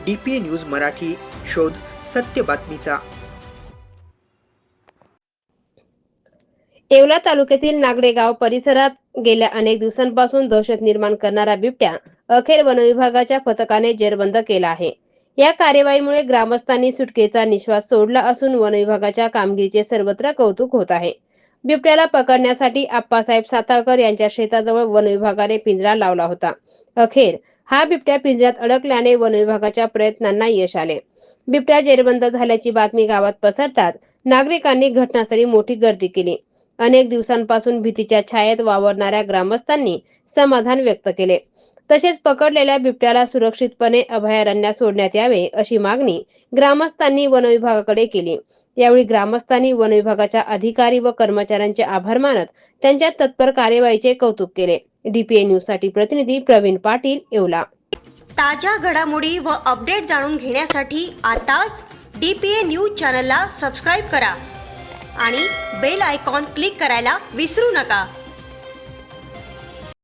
DPA news Marathi, शोध सत्य बातमीचा. येवला तालुक्यातील नागडे गाव परिसरात गेल्या अनेक दिवसांपासून दहशत निर्माण करणारा बिबट्या अखेर वनविभागाच्या पथकाने जेरबंद केला आहे. या कार्यवाहीमुळे ग्रामस्थांनी सुटकेचा निश्वास सोडला असून वनविभागाच्या कामगिरीचे सर्वत्र कौतुक होत आहे. बिबट्याला पकडण्यासाठी आप्पासाहेब साताळकर यांच्या शेताजवळ वनविभागाने पिंजरा लावला होता. अखेर हा बिबट्या पिंजऱ्यात अडकल्याने वनविभागाच्या प्रयत्नांना यश आले. बिबट्या जेरबंद झाल्याची बातमी गावात पसरताच नागरिकांनी घटनास्थळी मोठी गर्दी केली. अनेक दिवसांपासून भीतीच्या छायेत वावरणाऱ्या ग्रामस्थांनी समाधान व्यक्त केले. तसेच पकडलेल्या बिबट्याला सुरक्षितपणे अभयारण्यात सोडण्यात यावे अशी मागणी ग्रामस्थांनी वनविभागाकडे केली. यावेळी ग्रामस्थांनी वनविभागाच्या अधिकारी व कर्मचाऱ्यांचे आभार मानत त्यांच्या तत्पर कार्यवाहीचे कौतुक केले. DPA न्यूज साठी प्रतिनिधी प्रवीण पाटील, येवला. ताज्या घडामोडी व अपडेट जाणून घेण्यासाठी आताच DPA न्यूज चॅनलला सबस्क्राईब करा आणि बेल आयकॉन क्लिक करायला विसरू नका.